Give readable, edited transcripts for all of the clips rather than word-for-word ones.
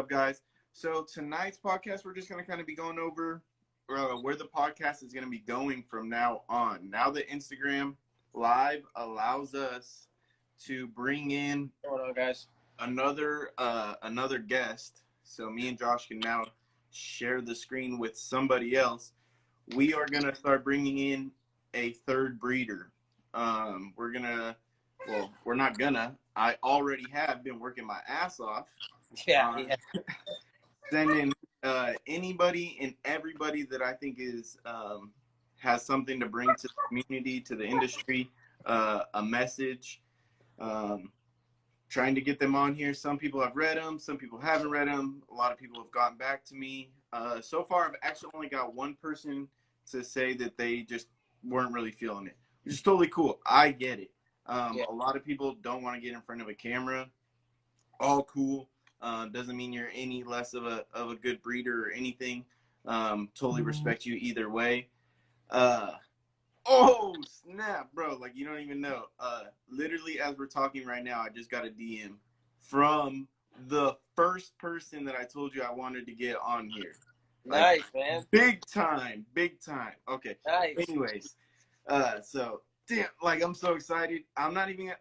up, guys? So tonight's podcast, we're just going to kind of be going over where the podcast is going to be going from now on. Now that Instagram Live allows us to bring in another guest, so me and Josh can now share the screen with somebody else. We are going to start bringing in a third breeder. We're not gonna. I already have been working my ass off. Sending anybody and everybody that I think is has something to bring to the community, to the industry, a message. Trying to get them on here. Some people have read them. Some people haven't read them. A lot of people have gotten back to me. So far, I've actually only got one person to say that they just weren't really feeling it, which is totally cool. I get it. A lot of people don't want to get in front of a camera. All cool. Doesn't mean you're any less of a good breeder or anything. Totally respect you either way. Oh snap, bro! Like you don't even know. Literally, as we're talking right now, I just got a DM from the first person that I told you I wanted to get on here. Nice, man. Big time. Okay. Nice. Anyways, so damn, like I'm so excited. I'm not even.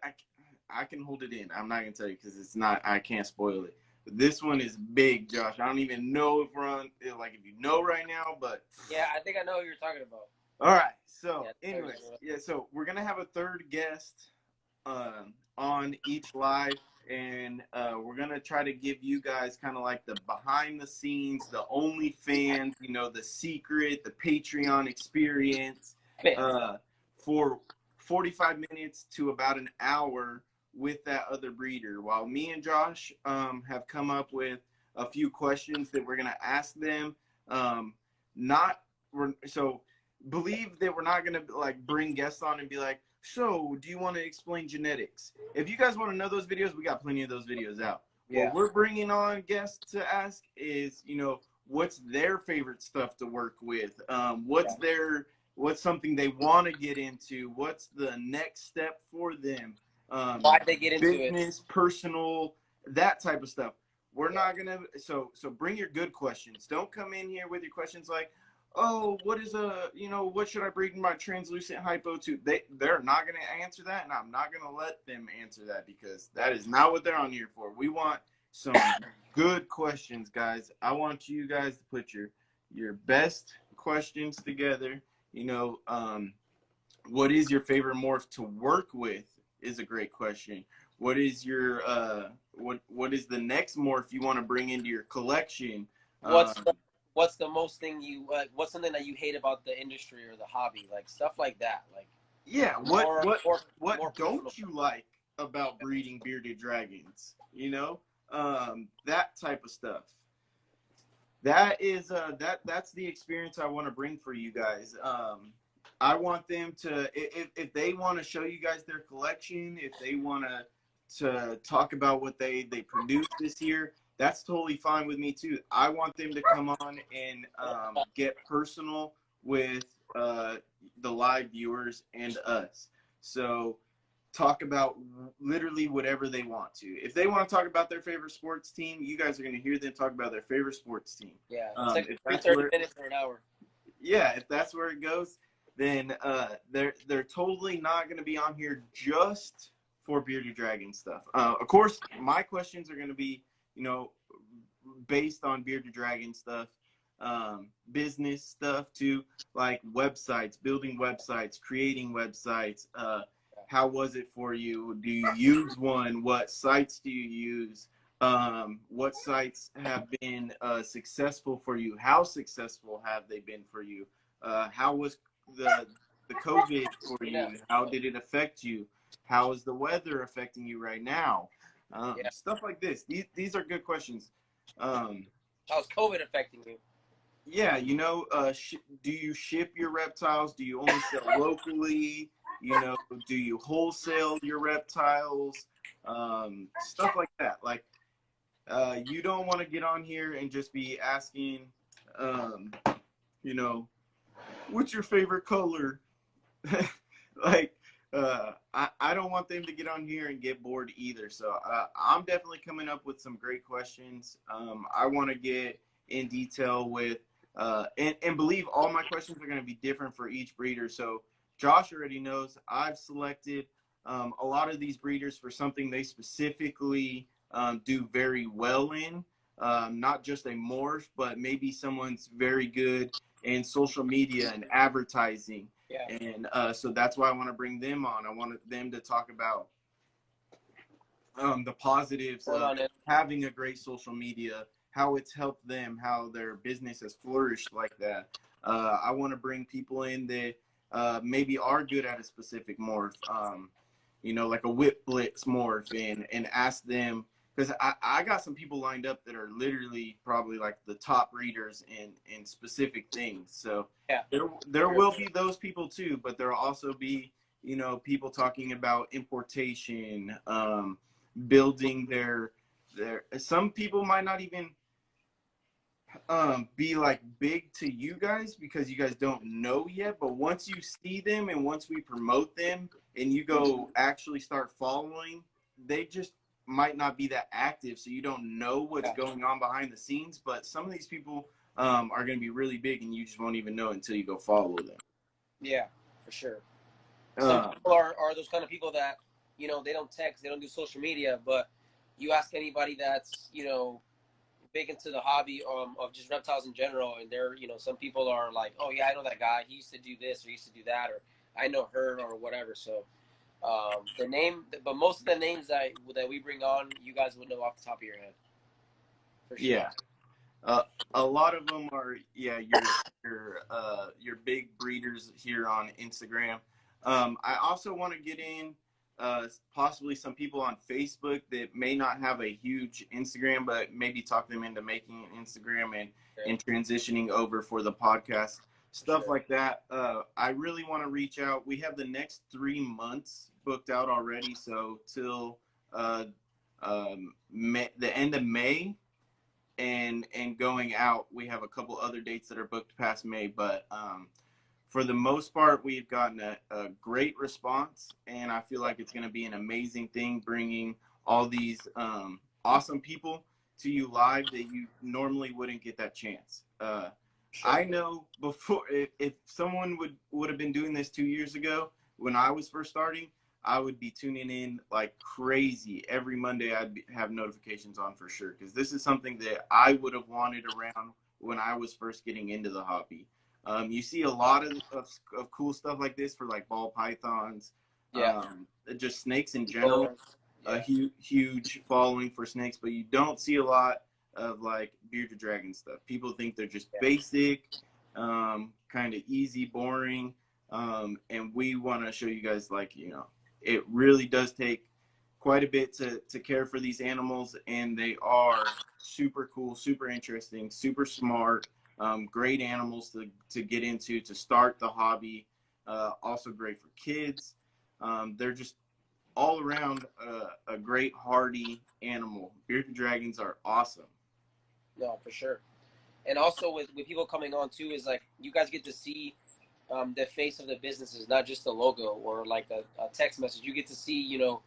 I can hold it in. I'm not gonna tell you because it's not. I can't spoil it. But this one is big, Josh. I don't even know if we're on. Like if you know right now, but yeah, I think I know who you're talking about. All right. So, anyways, so we're gonna have a third guest on each live, and we're gonna try to give you guys kind of like the behind the scenes, the OnlyFans, the secret, the Patreon experience, for 45 minutes to about an hour with that other breeder. While me and Josh have come up with a few questions that we're gonna ask them. Believe that we're not gonna like bring guests on and be like, so do you want to explain genetics? If you guys want to know those videos, we got plenty of those videos out. Yeah. What we're bringing on guests to ask is, what's their favorite stuff to work with? What's something they want to get into? What's the next step for them? Why'd they get into business, personal, that type of stuff. We're not gonna. So bring your good questions. Don't come in here with your questions like, oh, what should I breed in my translucent hypo to? They're not going to answer that, and I'm not going to let them answer that because that is not what they're on here for. We want some good questions, guys. I want you guys to put your best questions together. What is your favorite morph to work with is a great question. What is your what is the next morph you want to bring into your collection? What's the most thing you what's something that you hate about the industry or the hobby, like stuff like that? Like what don't you like about breeding bearded dragons? That type of stuff. That is that's the experience I want to bring for you guys. I want them to, if they want to show you guys their collection, if they want to talk about what they produced this year, that's totally fine with me too. I want them to come on and get personal with the live viewers and us. So talk about literally whatever they want to. If they want to talk about their favorite sports team, you guys are going to hear them talk about their favorite sports team. Yeah, it's like 30 minutes or an hour. Yeah, if that's where it goes, then they're totally not going to be on here just for bearded dragon stuff. Of course, my questions are going to be based on bearded dragon stuff, business stuff too, like websites, building websites, creating websites. How was it for you? Do you use one? What sites do you use? What sites have been successful for you? How successful have they been for you? How was the COVID for you? How did it affect you? How is the weather affecting you right now? Stuff like this. These are good questions. How's COVID affecting you? Yeah, do you ship your reptiles? Do you only sell locally? Do you wholesale your reptiles? Stuff like that. Like, you don't want to get on here and just be asking, what's your favorite color? Like, I don't want them to get on here and get bored either. So I'm definitely coming up with some great questions. I want to get in detail with, and believe all my questions are going to be different for each breeder. So Josh already knows I've selected a lot of these breeders for something they specifically do very well in. Not just a morph, but maybe someone's very good in social media and advertising. Yeah. And so that's why I want to bring them on. I want them to talk about the positives of having a great social media, how it's helped them, how their business has flourished like that. I want to bring people in that maybe are good at a specific morph, you know, like a whip blitz morph, and ask them, because I got some people lined up that are literally probably like the top breeders in specific things. So yeah, there will be those people too, but there'll also be, you know, people talking about importation, building their some people might not even be like big to you guys because you guys don't know yet, but once you see them and once we promote them and you go actually start following, they just might not be that active, so you don't know what's going on behind the scenes. But some of these people are going to be really big and you just won't even know until you go follow them. Yeah, for sure. Some people are those kind of people that, you know, they don't text, they don't do social media, but you ask anybody that's, you know, big into the hobby of just reptiles in general, and they're, you know, some people are like, oh yeah, I know that guy, he used to do this or he used to do that, or I know her or whatever. So the name, but most of the names that we bring on, you guys would know off the top of your head, for sure. Yeah. A lot of them are, yeah, your big breeders here on Instagram. I also want to get in possibly some people on Facebook that may not have a huge Instagram, but maybe talk them into making an Instagram and transitioning over for the podcast, stuff like that. I really want to reach out. We have the next 3 months booked out already, so till the end of May. And going out, we have a couple other dates that are booked past May, but for the most part, we've gotten a great response, and I feel like it's going to be an amazing thing bringing all these awesome people to you live that you normally wouldn't get that chance. I know before, if someone would have been doing this 2 years ago when I was first starting, I would be tuning in like crazy. Every Monday I'd have notifications on for sure, because this is something that I would have wanted around when I was first getting into the hobby. You see a lot of cool stuff like this for like ball pythons, just snakes in general, a huge following for snakes, but you don't see a lot of like bearded dragon stuff. People think they're just basic, kind of easy, boring, and we want to show you guys, like, you know, it really does take quite a bit to care for these animals, and they are super cool, super interesting, super smart, great animals to get into, to start the hobby, also great for kids. They're just all around a great hardy animal. Bearded dragons are awesome. No, for sure. And also with people coming on too, is like you guys get to see the face of the businesses, not just the logo or like a text message. You get to see, you know,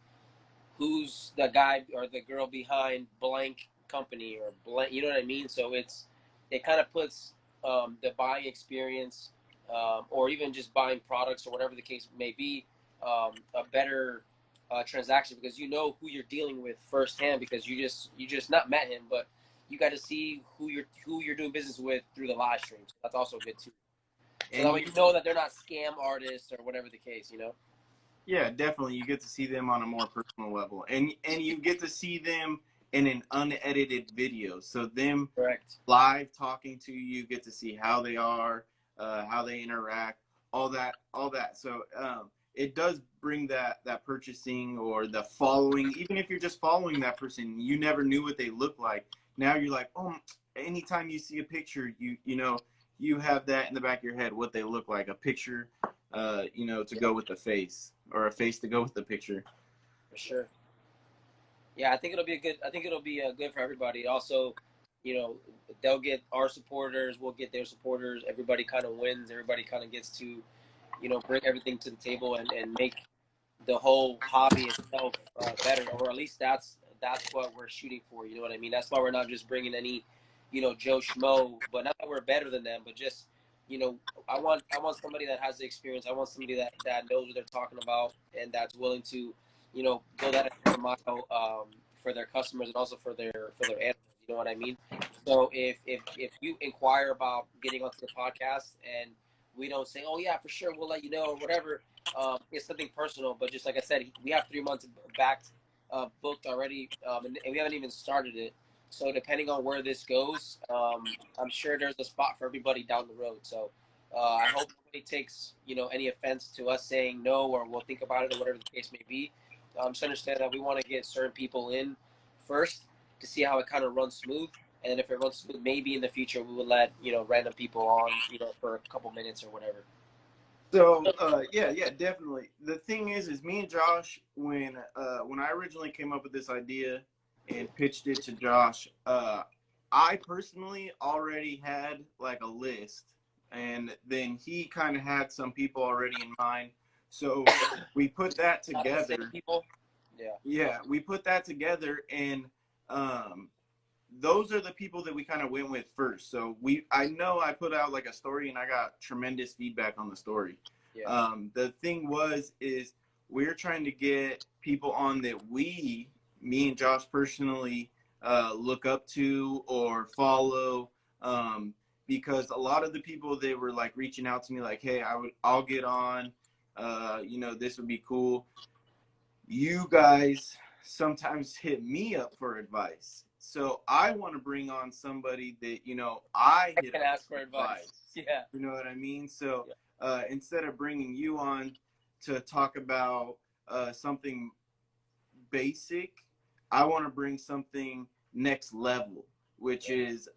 who's the guy or the girl behind blank company or blank, you know what I mean? So it kind of puts the buying experience or even just buying products or whatever the case may be, a better transaction, because you know who you're dealing with firsthand, because you just not met him, but you got to see who you're doing business with through the live streams. That's also good too. So that way you know that they're not scam artists or whatever the case, you know? Yeah, definitely. You get to see them on a more personal level. And you get to see them in an unedited video. So them live talking to you, get to see how they are, how they interact, all that. So it does bring that purchasing or the following. Even if you're just following that person, you never knew what they looked like. Now you're like, oh, anytime you see a picture, you know, you have that in the back of your head, what they look like, a picture, you know, to go with the face, or a face to go with the picture. For sure. Yeah, I think it'll be good for everybody. Also, you know, they'll get our supporters, we'll get their supporters. Everybody kind of wins. Everybody kind of gets to, you know, bring everything to the table and make the whole hobby itself better, or at least that's what we're shooting for. You know what I mean? That's why we're not just bringing any, Joe Schmo, but not that we're better than them, but just, I want somebody that has the experience. I want somebody that knows what they're talking about and that's willing to, go that extra mile for their customers and also for their animals. You know what I mean? So if you inquire about getting onto the podcast and we don't say, oh yeah, for sure, we'll let you know or whatever. It's something personal, but just like I said, we have 3 months back booked already, and we haven't even started it. So depending on where this goes, I'm sure there's a spot for everybody down the road. So I hope nobody takes any offense to us saying no or we'll think about it or whatever the case may be. Just understand that we want to get certain people in first to see how it kind of runs smooth. And if it runs smooth, maybe in the future we will let random people on for a couple minutes or whatever. So yeah, definitely. The thing is me and Josh, when I originally came up with this idea and pitched it to Josh, I personally already had like a list, and then he kind of had some people already in mind. So we put that together. People? Yeah, we put that together, and those are the people that we kind of went with first. So I know I put out like a story and I got tremendous feedback on the story. Yeah. The thing is we're trying to get people on that me and Josh personally look up to or follow, because a lot of the people that were like reaching out to me like, hey, I'll get on, this would be cool. You guys sometimes hit me up for advice. So I want to bring on somebody that, I can ask for advice. Yeah. You know what I mean? So instead of bringing you on to talk about something basic, I want to bring something next level, which is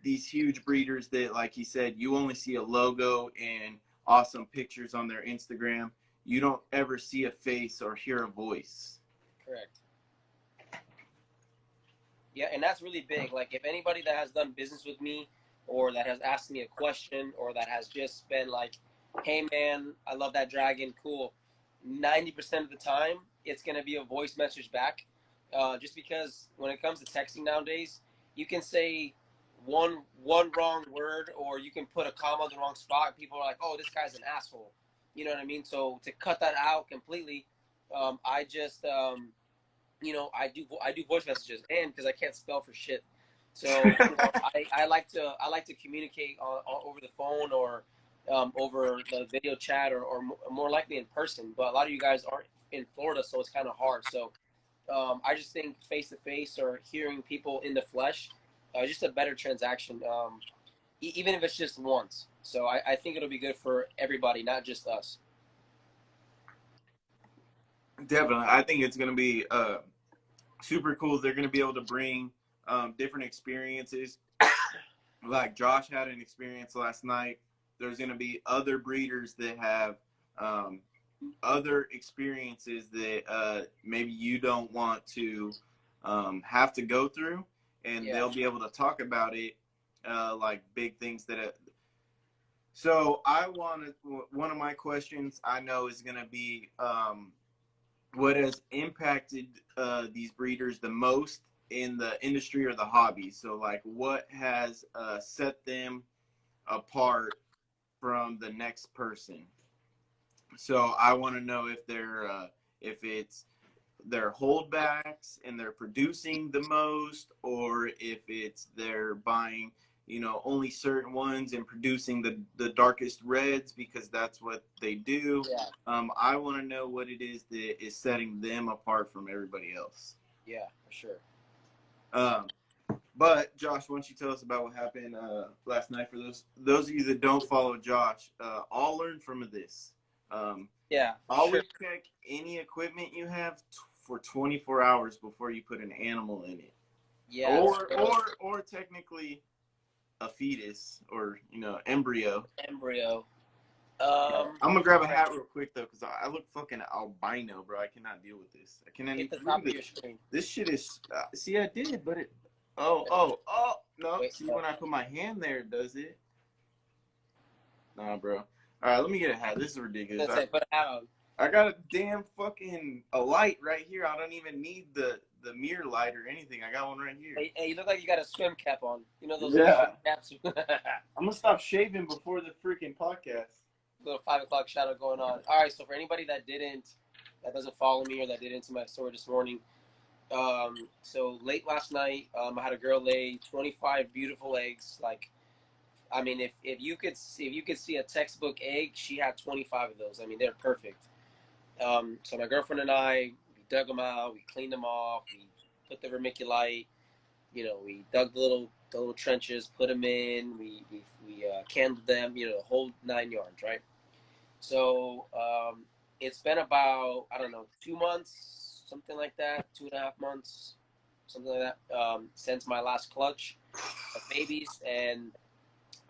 these huge breeders that, like he said, you only see a logo and awesome pictures on their Instagram. You don't ever see a face or hear a voice. Correct. Yeah, and that's really big. Like, if anybody that has done business with me or that has asked me a question or that has just been like, hey, man, I love that dragon, cool. 90% of the time, it's going to be a voice message back. Just because when it comes to texting nowadays, you can say one wrong word or you can put a comma in the wrong spot. And people are like, oh, this guy's an asshole. You know what I mean? So to cut that out completely, I just... I do voice messages, and because I can't spell for shit, so I like to communicate over the phone or over the video chat or more likely in person. But a lot of you guys aren't in Florida, so it's kind of hard. So I just think face to face or hearing people in the flesh, just a better transaction, even if it's just once. So I think it'll be good for everybody, not just us. Definitely. I think it's going to be super cool. They're going to be able to bring different experiences. Like Josh had an experience last night. There's going to be other breeders that have other experiences that maybe you don't want to have to go through. And they'll be able to talk about it, like big things that... So one of my questions I know is going to be... what has impacted these breeders the most in the industry or the hobby? So like what has set them apart from the next person? So I want to know if it's their holdbacks and they're producing the most, or if it's they're buying only certain ones and producing the darkest reds because that's what they do. I want to know what it is that is setting them apart from everybody else. Yeah, for sure. But Josh, why don't you tell us about what happened last night? For those of you that don't follow Josh, I'll learn from this. Always check any equipment you have for 24 hours before you put an animal in it. Yeah. Or technically a fetus or embryo. I'm gonna grab a hat real quick though, because I look fucking albino, bro. I cannot deal with this. I cannot. Hit the top of your screen. This shit is. See, I did, but it. Oh no. Wait, see, when I put my hand there, does it? Nah, bro. All right, let me get a hat. This is ridiculous. Put a hat on. I got a damn fucking a light right here. I don't even need the mirror light or anything. I got one right here. Hey, you look like you got a swim cap on. You know those Yeah. swim caps? I'm gonna stop shaving before the freaking podcast. Little 5 o'clock shadow going on. All right, so for anybody that doesn't follow me or that didn't see my story this morning, so late last night, I had a girl lay 25 beautiful eggs. Like, I mean, if you could see a textbook egg, she had 25 of those. I mean, they're perfect. So my girlfriend and I, we dug them out, we cleaned them off, we put the vermiculite, you know, we dug the little trenches, put them in, we canned them, you know, the whole 9 yards, right? So it's been about, I don't know, 2 months, something like that, 2.5 months, something like that, since my last clutch of babies, and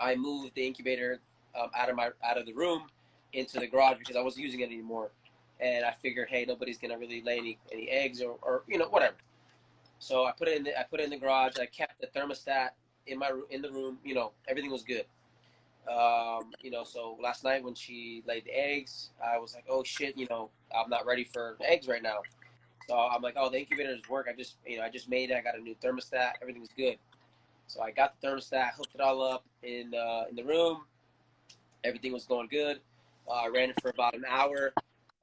I moved the incubator out of the room into the garage because I wasn't using it anymore. And I figured, hey, nobody's gonna really lay any eggs or you know, whatever. So I put it in the garage. I kept the thermostat in the room. You know, everything was good. You know, so last night when she laid the eggs, I was like, oh shit, you know, I'm not ready for the eggs right now. So I'm like, oh, the incubator does work. I just made it. I got a new thermostat. Everything's good. So I got the thermostat, hooked it all up in the room. Everything was going good. I ran it for about an hour.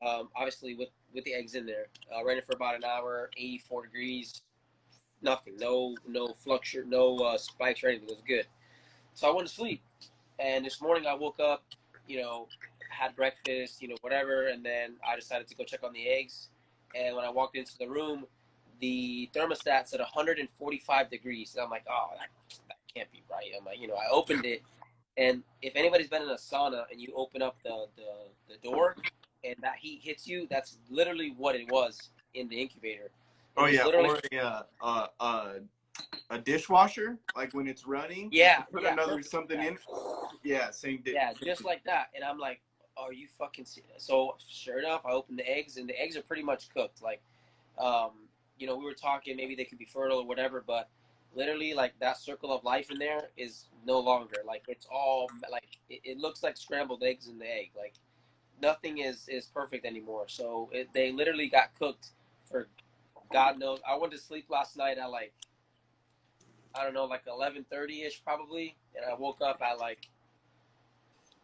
Obviously with the eggs in there. Ran it for about an hour, 84 degrees, nothing, no fluctuate, no spikes or anything. It was good. So I went to sleep, and this morning I woke up, you know, had breakfast, you know, whatever, and then I decided to go check on the eggs. And when I walked into the room, the thermostat said 145 degrees, and I'm like, oh, that can't be right. I'm like, you know, I opened it, and if anybody's been in a sauna and you open up the door and that heat hits you, that's literally what it was in the incubator. Oh yeah, or a dishwasher, like when it's running. Yeah, put yeah, another perfect. something in. Yeah, same dish. Yeah, just like that. And I'm like, are you fucking serious? So sure enough, I opened the eggs, and the eggs are pretty much cooked. Like, you know, we were talking maybe they could be fertile or whatever, but literally like that circle of life in there is no longer. Like it's all like it looks like scrambled eggs in the egg. Like nothing is perfect anymore. So they literally got cooked for God knows. I went to sleep last night at like, I don't know, like 11:30ish probably, and I woke up at like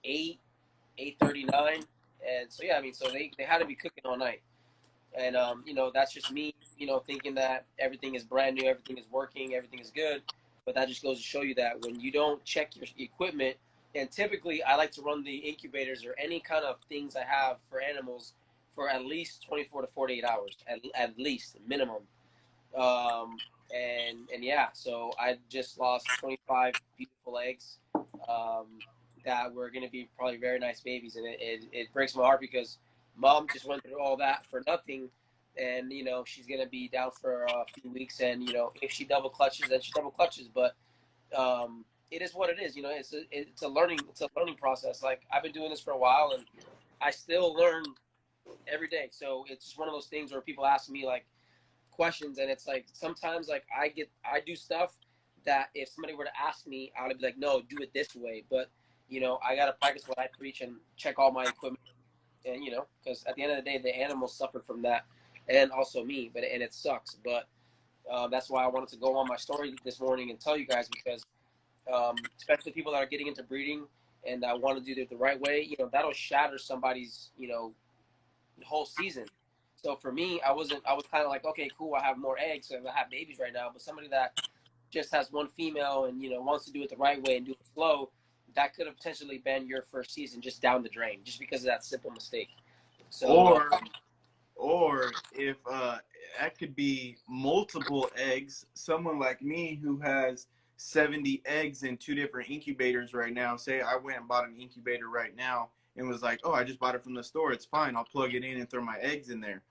8:39, and so yeah, I mean, so they had to be cooking all night, and you know, that's just me, you know, thinking that everything is brand new, everything is working, everything is good, but that just goes to show you that when you don't check your equipment, and typically I like to run the incubators or any kind of things I have for animals for at least 24 to 48 hours, at least minimum. And yeah, so I just lost 25 beautiful eggs that were going to be probably very nice babies, and it breaks my heart because mom just went through all that for nothing, and you know she's going to be down for a few weeks, and you know if she double clutches, then she double clutches, but it is what it is. You know, it's a learning process. Like I've been doing this for a while, and I still learn every day. So it's just one of those things where people ask me like questions, and it's like sometimes like I do stuff that if somebody were to ask me, I would be like, no, do it this way. But you know, I gotta practice what I preach and check all my equipment, and you know, because at the end of the day, the animals suffer from that, and also me. But and it sucks. But that's why I wanted to go on my story this morning and tell you guys because especially people that are getting into breeding and that want to do it the right way, you know, that'll shatter somebody's, you know, whole season. So for me, I was kind of like, okay, cool, I have more eggs, so I have babies right now. But somebody that just has one female and, you know, wants to do it the right way and do it slow, that could have potentially been your first season just down the drain, just because of that simple mistake. So, Or if that could be multiple eggs, someone like me who has 70 eggs in 2 different incubators right now, say I went and bought an incubator right now and was like, oh, I just bought it from the store, it's fine, I'll plug it in and throw my eggs in there.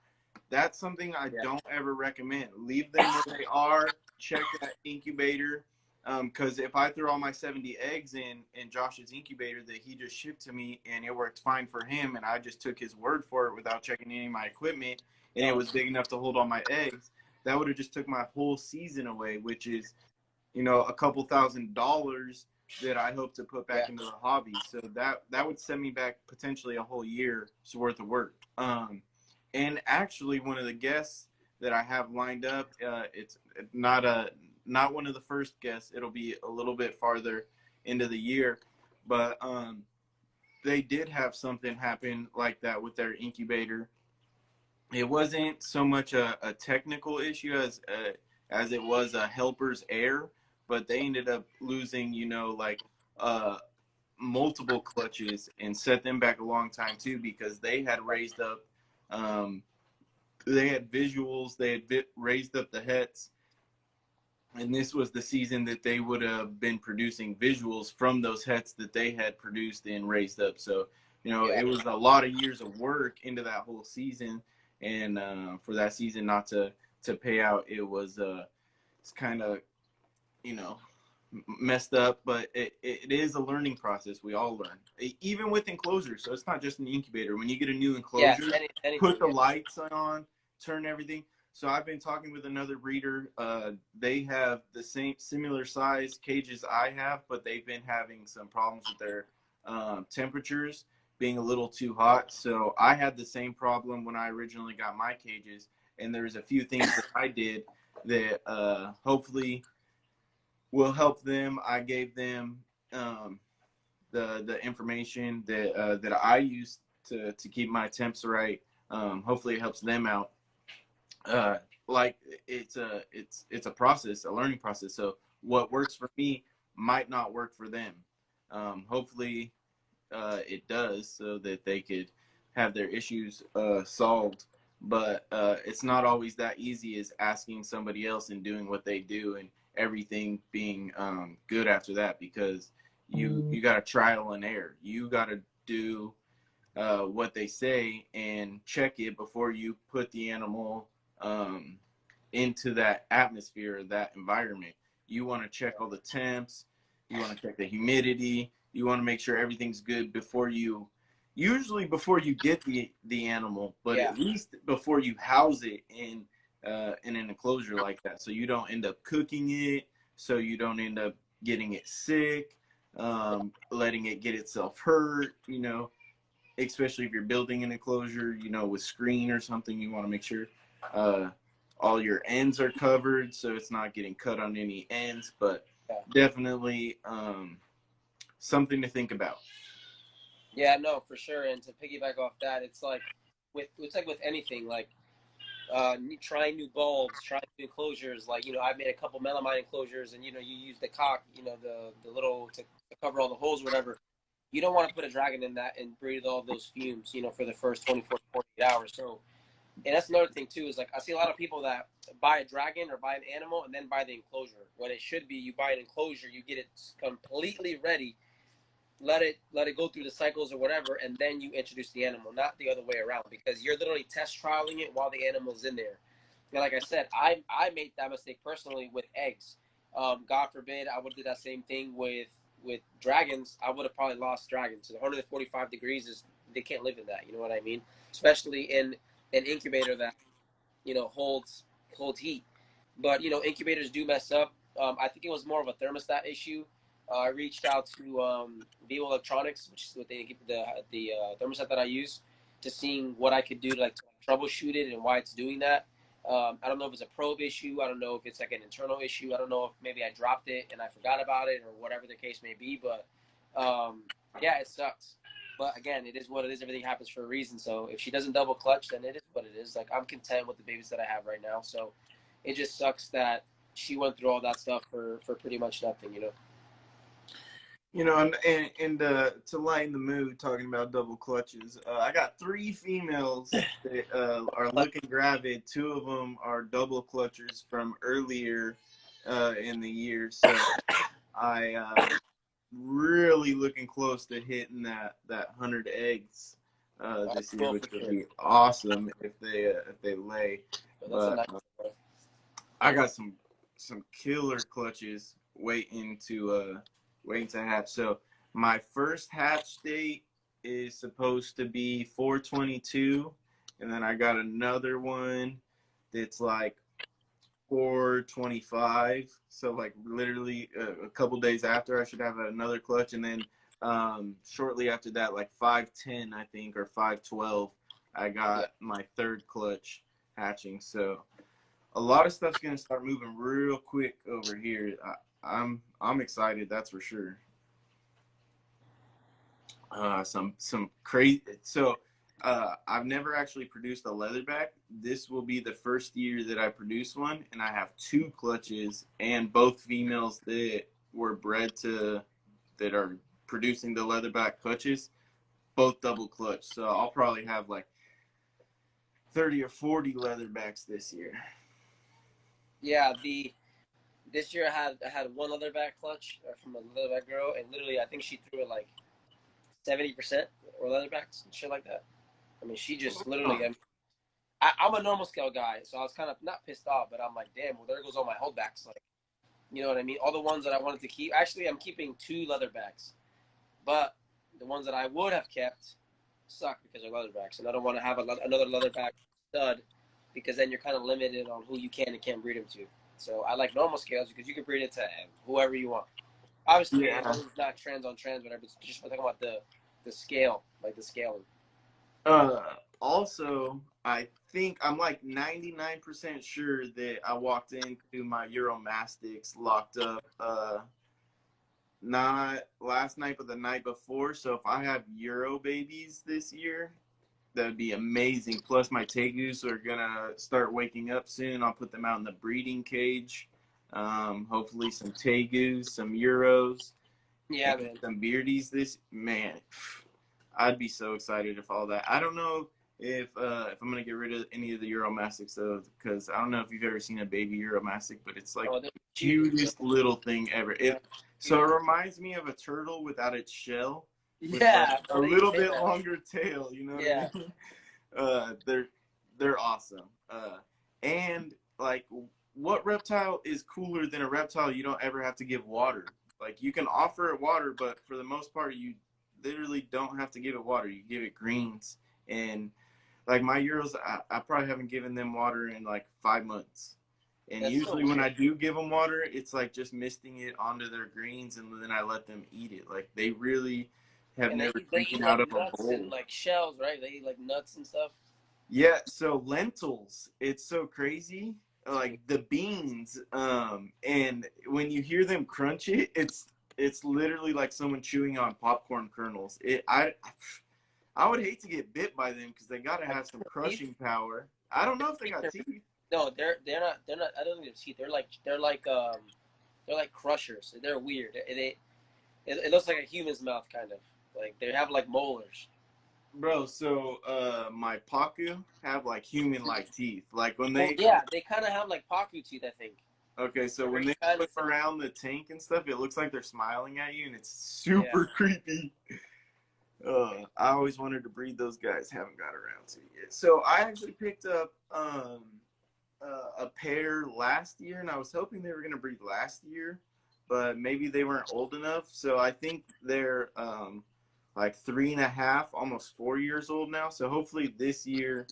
That's something I don't ever recommend. Leave them where they are, check that incubator, because if I threw all my 70 eggs in Josh's incubator that he just shipped to me and it worked fine for him and I just took his word for it without checking any of my equipment and it was big enough to hold all my eggs, that would have just took my whole season away, which is, you know, a couple $1,000 that I hope to put back into the hobby. So that would set me back potentially a whole year's worth of work. And actually, one of the guests that I have lined up, it's not one of the first guests. It'll be a little bit farther into the year, but they did have something happen like that with their incubator. It wasn't so much a technical issue as it was a helper's error, but they ended up losing, multiple clutches and set them back a long time too, because they had raised up, they had visuals, they had raised up the hets, and this was the season that they would have been producing visuals from those hets that they had produced and raised up. So, it was a lot of years of work into that whole season, and for that season not to pay out, it's kind of, messed up, but it is a learning process. We all learn, even with enclosures. So it's not just an incubator. When you get a new enclosure, put the lights on, turn everything. So I've been talking with another breeder. They have the similar size cages I have, but they've been having some problems with their temperatures being a little too hot. So I had the same problem when I originally got my cages, and there's a few things that I did that hopefully will help them. I gave them the information that I use to keep my temps right. Hopefully it helps them out. Like it's a process, a learning process. So what works for me might not work for them. Hopefully it does, so that they could have their issues solved. But it's not always that easy as asking somebody else and doing what they do and everything being good after that, because you got to trial and error. You got to do what they say and check it before you put the animal into that atmosphere, that environment. You want to check all the temps, you want to check the humidity, you want to make sure everything's good before you get the animal, but at least before you house it in an enclosure like that, so you don't end up cooking it, so you don't end up getting it sick, letting it get itself hurt, especially if you're building an enclosure, with screen or something. You want to make sure all your ends are covered, so it's not getting cut on any ends. But definitely something to think about. Yeah, no, for sure. And to piggyback off that, it's like with anything, like trying new bulbs, trying new enclosures. Like, I've made a couple melamine enclosures, and you use the cock, the little to cover all the holes, or whatever. You don't want to put a dragon in that and breathe all those fumes, for the first 24 to 48 hours. So, and that's another thing too, is like I see a lot of people that buy a dragon or buy an animal and then buy the enclosure, when it should be you buy an enclosure, you get it completely ready, let it go through the cycles or whatever, and then you introduce the animal, not the other way around, because you're literally test trialing it while the animal's in there. And like I said, I made that mistake personally with eggs. God forbid I would have did that same thing with dragons. I would have probably lost dragons. 145 degrees they can't live in that. You know what I mean? Especially in an incubator that holds heat. But incubators do mess up. I think it was more of a thermostat issue. I reached out to Vivo Electronics, which is what the thermostat that I use, to seeing what I could do to troubleshoot it and why it's doing that. I don't know if it's a probe issue. I don't know if it's like an internal issue. I don't know if maybe I dropped it and I forgot about it, or whatever the case may be. But yeah, it sucks. But again, it is what it is. Everything happens for a reason. So if she doesn't double clutch, then it is what it is. Like, I'm content with the babies that I have right now. So it just sucks that she went through all that stuff for pretty much nothing, And to lighten the mood, talking about double clutches, I got 3 females that are looking gravid. 2 of them are double clutchers from earlier in the year. So I really looking close to hitting that 100 eggs this year, which would be awesome if they lay. But I got some killer clutches waiting to hatch. So my first hatch date is supposed to be 4/22, and then I got another one that's like 425. So like literally a couple days after, I should have another clutch, and then shortly after that, like 510, I think, or 512, I got my third clutch hatching. So a lot of stuff's gonna start moving real quick over here. I'm excited, that's for sure. Some crazy. So I've never actually produced a leatherback. This will be the first year that I produce one, and I have 2 clutches, and both females that were bred to that are producing the leatherback clutches, both double clutch. So I'll probably have like 30 or 40 leatherbacks this year. Yeah, this year I had one leatherback clutch from a leatherback girl, and literally I think she threw it like 70% or leatherbacks and shit like that. I mean, she just literally. I mean, I'm a normal scale guy, so I was kind of not pissed off, but I'm like, damn, well, there goes all my holdbacks. Like, you know what I mean? All the ones that I wanted to keep. Actually, I'm keeping 2 leatherbacks, but the ones that I would have kept suck because they're leatherbacks, and I don't want to have another leatherback stud because then you're kind of limited on who you can and can't breed them to. So I like normal scales because you can breed it to whoever you want. Obviously, as long as it's not trans on trans, whatever. It's just talking about the scale, like the scaling. Also, I think I'm like 99% sure that I walked into my Euromastics locked up, not last night, but the night before. So if I have Euro babies this year, that would be amazing. Plus my Tegus are gonna start waking up soon. I'll put them out in the breeding cage. Hopefully some Tegus, some Euros, Yeah, man. some Beardies. Man, I'd be so excited if all that. I don't know if I'm gonna get rid of any of the Euromastics though, because I don't know if you've ever seen a baby Euromastic, but it's like the cutest little thing ever. So it reminds me of a turtle without its shell. Yeah, a little bit longer tail, you know what I mean? They're awesome. And like, what reptile is cooler than a reptile you don't ever have to give water? Like, you can offer it water, but for the most part, you literally don't have to give it water. You give it greens. And like my Euros, I probably haven't given them water in like 5 months. And that's usually when I do give them water, it's like just misting it onto their greens, and then I let them eat it. Like, they really have never drinking out of a bowl. And like shells, right? They eat like nuts and stuff. Yeah, so lentils, it's so crazy. Like the beans, and when you hear them crunch it, it's literally like someone chewing on popcorn kernels. I would hate to get bit by them because they gotta have some crushing power. I don't know if they got teeth. No, they're not. I don't think they're teeth. They're like crushers. They're weird. It looks like a human's mouth, kind of. Like they have like molars. Bro, so my Paku have like human-like teeth. Like when they they kind of have like Paku teeth, I think. Okay, so when they flip around the tank and stuff, it looks like they're smiling at you, and it's super creepy. I always wanted to breed those guys. Haven't got around to it yet. So I actually picked up a pair last year, and I was hoping they were going to breed last year, but maybe they weren't old enough. So I think they're like 3.5, almost 4 years old now. So hopefully this year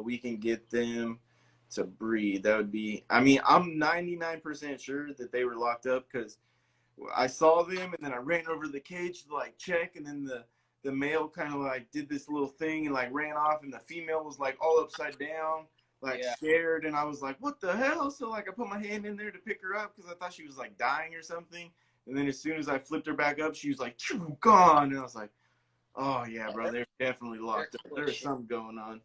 we can get them to breed. That would be, I mean, I'm 99% sure that they were locked up because I saw them and then I ran over to the cage to like check, and then the male kind of like did this little thing and like ran off, and the female was like all upside down, like scared, and I was like, what the hell? So like I put my hand in there to pick her up because I thought she was like dying or something. And then as soon as I flipped her back up, she was like, gone. And I was like, oh, yeah, bro, they're definitely locked up. There's something going on.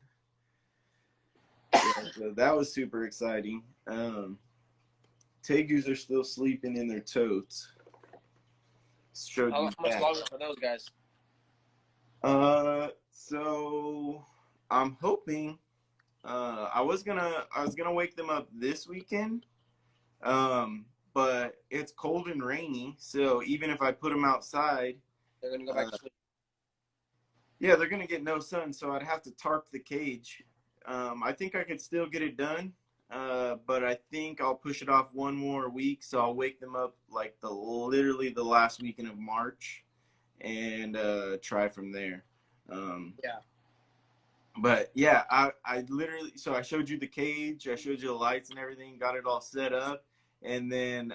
Yeah, so that was super exciting. Tegus are still sleeping in their totes. How much longer for those guys? So I'm hoping I was gonna wake them up this weekend. But it's cold and rainy, so even if I put them outside, they're gonna go back to sleep. Yeah, they're gonna get no sun, so I'd have to tarp the cage. I think I could still get it done, but I think I'll push it off one more week, so I'll wake them up like literally the last weekend of March, and try from there. But yeah, I literally, so I showed you the cage, I showed you the lights and everything, got it all set up, and then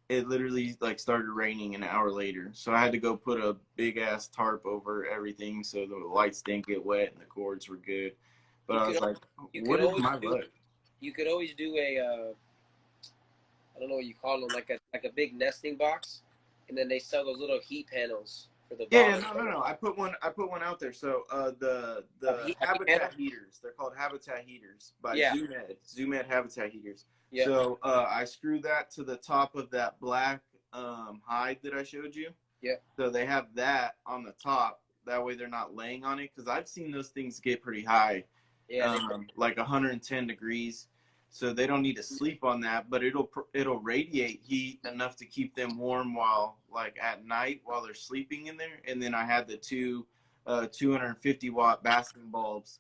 it literally like started raining an hour later. So I had to go put a big ass tarp over everything so the lights didn't get wet and the cords were good. But You I could was like, you could what is always my do luck? you could always do a I don't know what you call them, like a big nesting box, and then they sell those little heat panels for the Yeah, bottom. no. I put one out there. So the A heat panel? habitat heaters, they're called habitat heaters by Yeah, Zoomed habitat heaters. yeah, So I screw that to the top of that black hide that I showed you. yeah, So they have that on the top. That way they're not laying on it, because I've seen those things get pretty high, yeah. like 110 degrees. So they don't need to sleep on that, but it'll radiate heat enough to keep them warm while like at night while they're sleeping in there. And then I had the two 250-watt basking bulbs,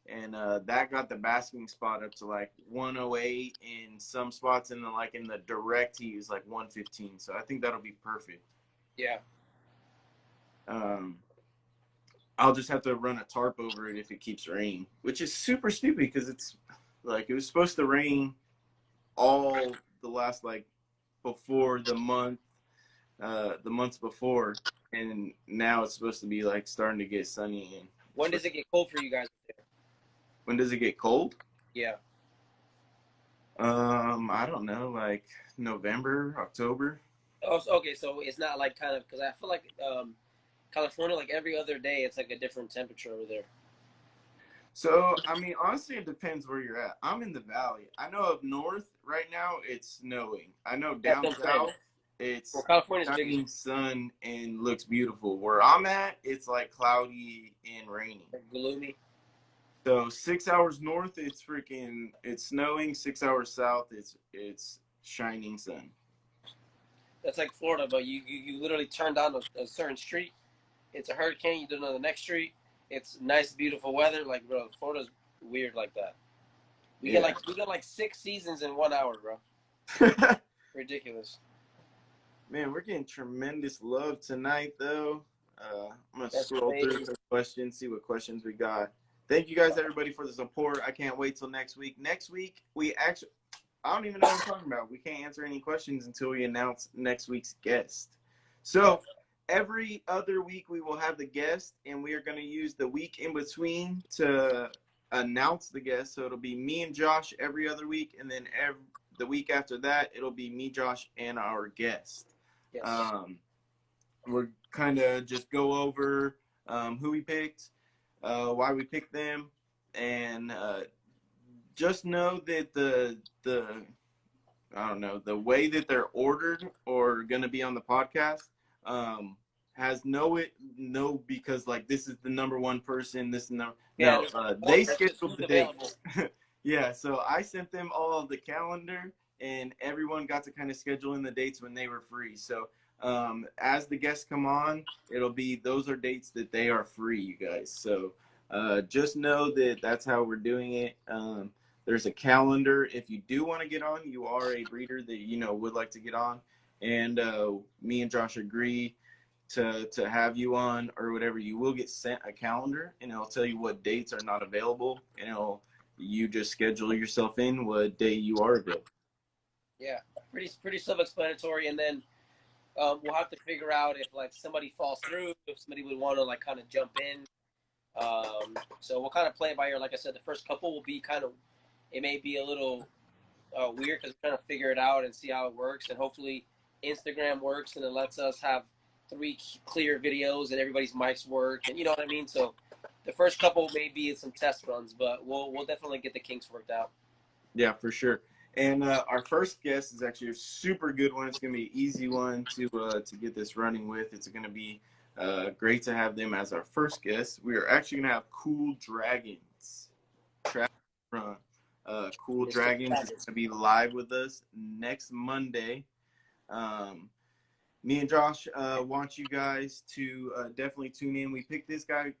and that got the basking spot up to like 108 in some spots, and then like in the direct heat is like 115. So I think that'll be perfect. Yeah. I'll just have to run a tarp over it if it keeps raining, which is super stupid because it's like it was supposed to rain all the last like before the months before, and now it's supposed to be like starting to get sunny again. When does it get cold for you guys there? When does it get cold? Yeah. I don't know, like November, October. Oh, okay. So it's not like kind of, because I feel like California, like every other day, it's like a different temperature over there. So, I mean, honestly, it depends where you're at. I'm in the valley. I know up north right now it's snowing. I know That's down what I'm saying. south it's Well, California's big. shining sun and looks beautiful. Where I'm at, it's like cloudy and rainy. Gloomy. So 6 hours north, it's snowing. 6 hours south, it's shining sun. That's like Florida, but you literally turn down a certain street, it's a hurricane. You do it on the next street, it's nice, beautiful weather. Like, bro, Florida's weird like that. We got like 6 seasons in 1 hour, bro. Ridiculous. Man, we're getting tremendous love tonight, though. I'm gonna That's scroll amazing. through some questions, see what questions we got. Thank you guys, everybody, for the support. I can't wait till next week. Next week, I don't even know what I'm talking about. We can't answer any questions until we announce next week's guest. So every other week we will have the guest, and we are going to use the week in between to announce the guest. So it'll be me and Josh every other week, and then the week after that, it'll be me, Josh, and our guest. Yes. We're kind of just go over who we picked, why we picked them, and just know that the I don't know, the way that they're ordered or going to be on the podcast has no because like this is the number one person, this is they scheduled the dates. Yeah, so I sent them all the calendar, and everyone got to kind of schedule in the dates when they were free. So as the guests come on, those are dates that they are free, you guys. So just know that that's how we're doing it. There's a calendar. If you do want to get on, you are a breeder that would like to get on, and me and Josh agree to have you on or whatever. You will get sent a calendar, and it'll tell you what dates are not available, and you just schedule yourself in what day you are available. Yeah, pretty self-explanatory, and then we'll have to figure out if like somebody falls through, if somebody would want to like kind of jump in. So we'll kind of play it by ear. Like I said, the first couple will be it may be a little weird because we're trying to figure it out and see how it works, and hopefully Instagram works and it lets us have 3 clear videos and everybody's mics work, and you know what I mean. So the first couple may be some test runs, but we'll definitely get the kinks worked out. Yeah, for sure. And our first guest is actually a super good one. It's going to be an easy one to get this running with. It's going to be great to have them as our first guest. We are actually going to have Cool Dragons. Cool Dragons is going to be live with us next Monday. Me and Josh want you guys to definitely tune in. We picked this guy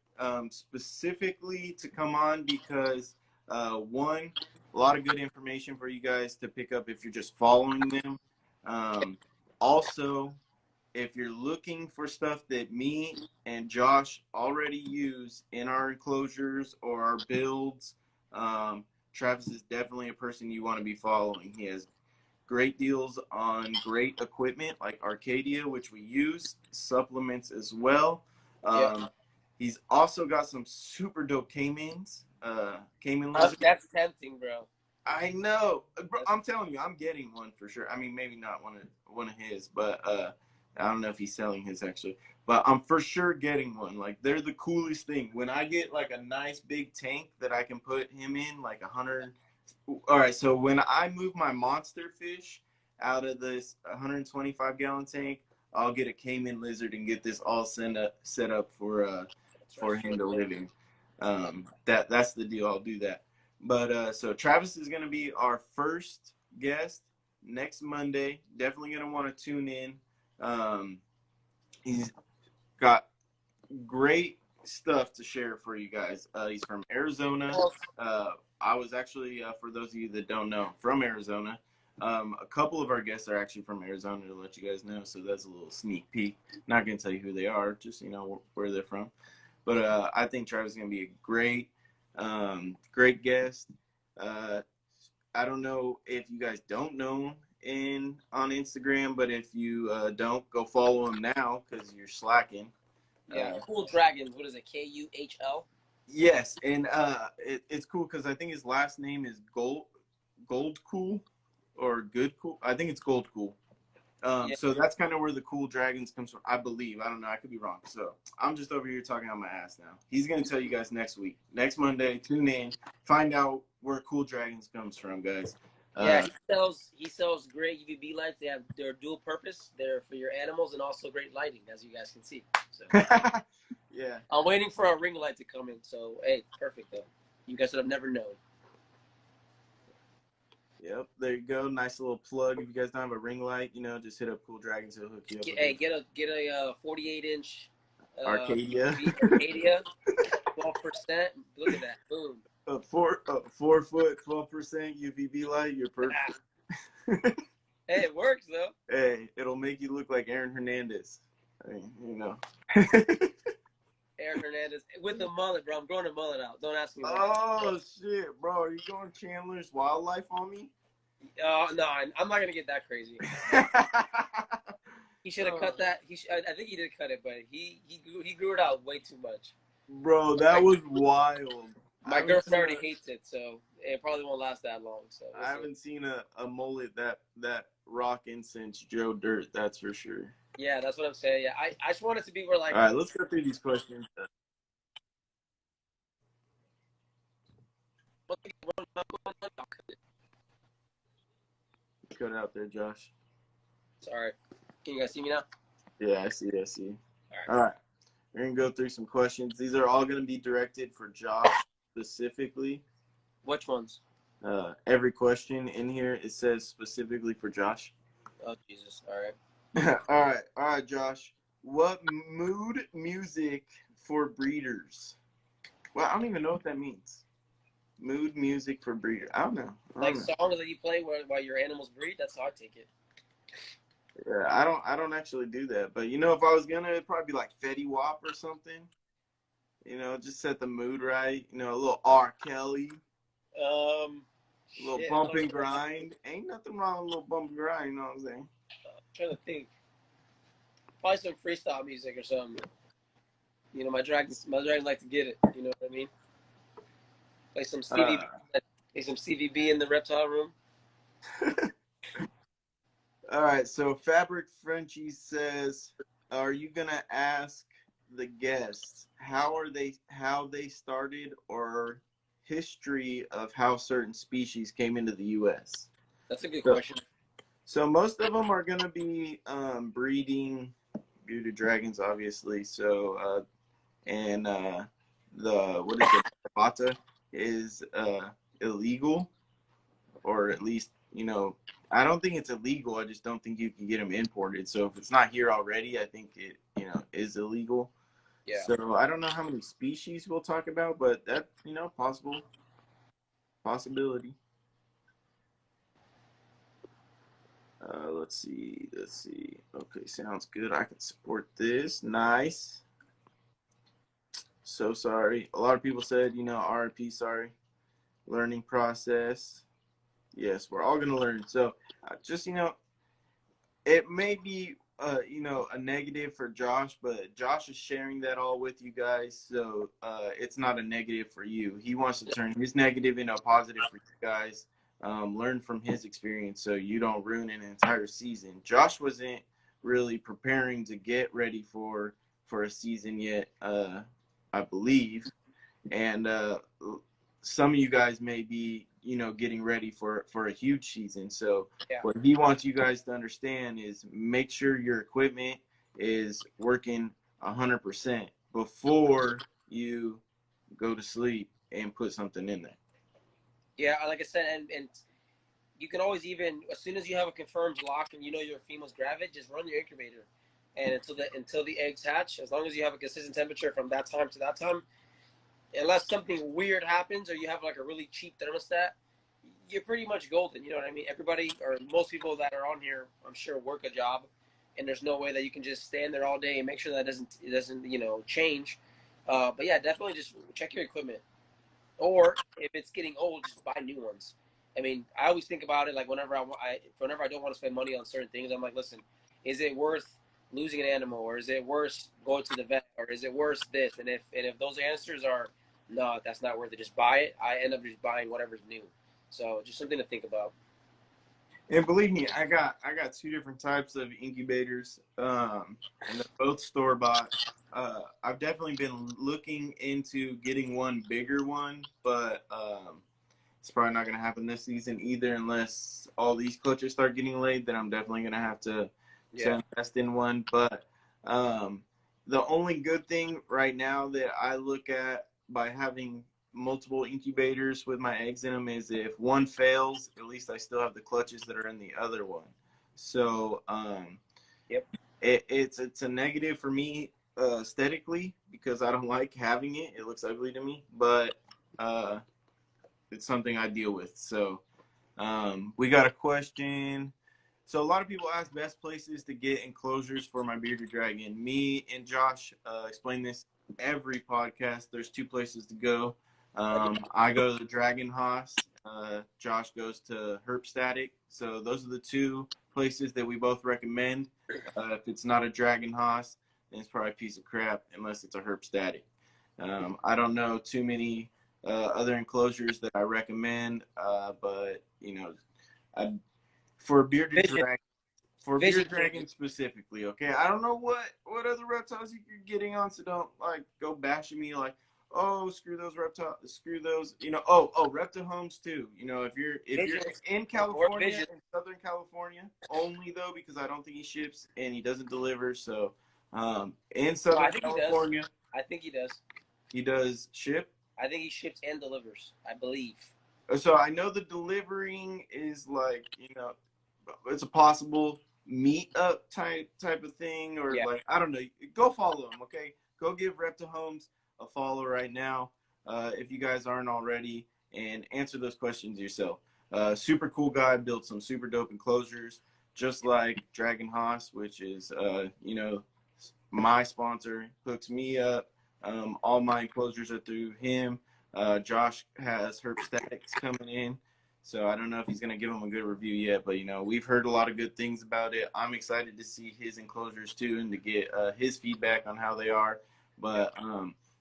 specifically to come on because, one, a lot of good information for you guys to pick up if you're just following them. Also, if you're looking for stuff that me and Josh already use in our enclosures or our builds, Travis is definitely a person you want to be following. He has great deals on great equipment like Arcadia, which we use, supplements as well. He's also got some super dope caimans. Caiman lizards. That's tempting, bro. I know, bro. I'm telling you, I'm getting one for sure. I mean, maybe not one of his, but I don't know if he's selling his actually. But I'm for sure getting one. Like, they're the coolest thing. When I get like a nice big tank that I can put him in, like 100. All right, so when I move my monster fish out of this 125-gallon tank, I'll get a caiman lizard and get this all set up for him to live in. That's the deal. I'll do that. But so Travis is going to be our first guest next Monday. Definitely going to want to tune in. He's got great stuff to share for you guys. He's from Arizona. I was actually, for those of you that don't know, from Arizona. A couple of our guests are actually from Arizona, to let you guys know. So that's a little sneak peek. Not going to tell you who they are, just, where they're from. But I think Travis is going to be a great guest. I don't know if you guys don't know him on Instagram, but if you don't, go follow him now because you're slacking. Yeah, Cool Dragons. What is it? KUHL? Yes, and it's cool because I think his last name is Gold Cool or Good Cool. I think it's Gold Cool. So that's kind of where the Cool Dragons comes from, I believe. I don't know. I could be wrong. So I'm just over here talking on my ass now. He's going to tell you guys next week. Next Monday, tune in. Find out where Cool Dragons comes from, guys. He sells great UVB lights. They're dual purpose. They're for your animals and also great lighting, as you guys can see. So yeah. I'm waiting for a ring light to come in. So, hey, perfect, though. You guys would have never known. Yep, there you go. Nice little plug. If you guys don't have a ring light, just hit up Cool Dragons. He'll hook you up. Hey, get a 48-inch Arcadia. 12%. Look at that. Boom. A 4 foot, 12% UVB light. You're perfect. Hey, it works though. Hey, it'll make you look like Aaron Hernandez. I mean, Aaron Hernandez with the mullet, bro. I'm growing a mullet out. Don't ask me why. Oh shit, bro! Are you going Chandler's Wildlife on me? No, I'm not gonna get that crazy. He should have cut that. I think he did cut it, but he grew it out way too much. Bro, that was wild. My girlfriend already hates it, so it probably won't last that long. So I haven't seen a mullet that rocking since Joe Dirt. That's for sure. Yeah, that's what I'm saying. Yeah, I just want it to be where like. All right, let's go through these questions. Cut out there, Josh. Sorry. Can you guys see me now? Yeah, I see. All right. We're going to go through some questions. These are all going to be directed for Josh specifically. Which ones? Every question in here, it says specifically for Josh. Oh, Jesus. All right. All right, Josh. What mood music for breeders? Well, I don't even know what that means. Mood music for breeders. I don't know. Songs that you play while your animals breed? That's how I take it. Yeah, I don't actually do that. But, if I was going to, it'd probably be like Fetty Wap or something. Just set the mood right. A little R. Kelly. A little bump and grind. Ain't nothing wrong with a little bump and grind, you know what I'm saying? I'm trying to think. Probably some freestyle music or something. My dragons like to get it. You know what I mean? Play some CVB in the reptile room. All right, so Fabric Frenchie says, are you going to ask the guests how they started or history of how certain species came into the U.S.? That's a good question. So most of them are going to be breeding bearded dragons, obviously. So, Bata is illegal, or at least, I don't think it's illegal. I just don't think you can get them imported. So if it's not here already, I think it, is illegal. Yeah. So I don't know how many species we'll talk about, but that, possibility. Let's see. Okay, sounds good. I can support this. Nice. So sorry. A lot of people said, RIP, sorry. Learning process. Yes, we're all going to learn. So just, it may be, a negative for Josh, but Josh is sharing that all with you guys. So it's not a negative for you. He wants to turn his negative into a positive for you guys. Learn from his experience so you don't ruin an entire season. Josh wasn't really preparing to get ready for a season yet, I believe. And some of you guys may be, getting ready for a huge season. So Yeah. what he wants you guys to understand is make sure your equipment is working 100% before you go to sleep and put something in there. Yeah, like I said, and you can always, even as soon as you have a confirmed lock and your females gravid, just run your incubator, and until the eggs hatch, as long as you have a consistent temperature from that time to that time, unless something weird happens or you have like a really cheap thermostat, you're pretty much golden. You know what I mean? Everybody, or most people that are on here, I'm sure, work a job, and there's no way that you can just stand there all day and make sure that it doesn't change. But yeah, definitely just check your equipment. Or if it's getting old, just buy new ones. I mean, I always think about it like whenever I don't want to spend money on certain things, I'm like, listen, is it worth losing an animal, or is it worth going to the vet, or is it worth this? And if those answers are no, that's not worth it, just buy it. I end up just buying whatever's new. So just something to think about. And believe me, I got two different types of incubators, and they're both store bought. I've definitely been looking into getting one bigger one, but it's probably not going to happen this season either, unless all these clutches start getting laid. Then I'm definitely going to have to invest in one. But the only good thing right now that I look at by having multiple incubators with my eggs in them is if one fails, at least I still have the clutches that are in the other one. So it's a negative for me aesthetically, because I don't like having it. It looks ugly to me, but it's something I deal with. So we got a question. So a lot of people ask best places to get enclosures for my bearded dragon. Me and Josh explain this every podcast. There's two places to go. I go to the Dragon Haas. Josh goes to Herp Static. So those are the two places that we both recommend. If it's not a Dragon Haas, then it's probably a piece of crap unless it's a Herp Static. I don't know too many other enclosures that I recommend, but for bearded dragon. For bearded dragon specifically, okay? I don't know what other reptiles you're getting on, so don't go bashing me like, oh, screw those reptiles, screw those, reptile homes too. If you're in California, in Southern California only though, because I don't think he ships and he doesn't deliver. So in Southern California, I think he does. He does ship. I think he ships and delivers, I believe. So I know the delivering is it's a possible meet up type of thing, or I don't know. Go follow him, okay? Go give Reptile Homes a follow right now, if you guys aren't already, and answer those questions yourself. Super cool guy, built some super dope enclosures, just like Dragon Haas, which is my sponsor, hooks me up. All my enclosures are through him. Josh has Herp Statics coming in, so I don't know if he's going to give him a good review yet, but we've heard a lot of good things about it. I'm excited to see his enclosures too, and to get his feedback on how they are. But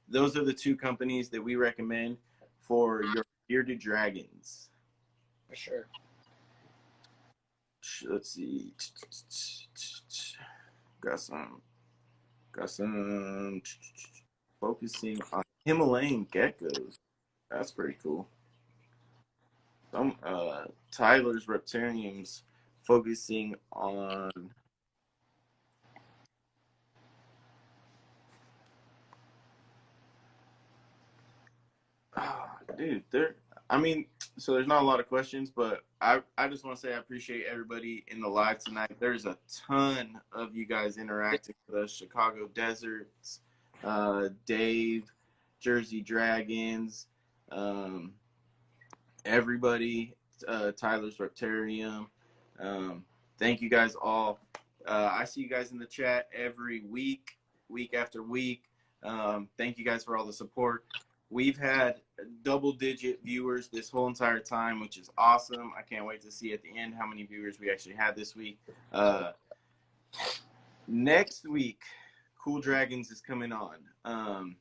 those are the two companies that we recommend for your bearded dragons. For sure. Let's see. Got some focusing on Himalayan geckos. That's pretty cool. Some Tyler's Reptariums focusing on so there's not a lot of questions, but I just want to say I appreciate everybody in the live tonight. There's a ton of you guys interacting with us. Chicago Deserts, Dave, Jersey Dragons, everybody, Tyler's Reptarium. Thank you guys all. I see you guys in the chat every week, week after week. Thank you guys for all the support. We've had double-digit viewers this whole entire time, which is awesome. I can't wait to see at the end how many viewers we actually had this week. Next week, Cool Dragons is coming on.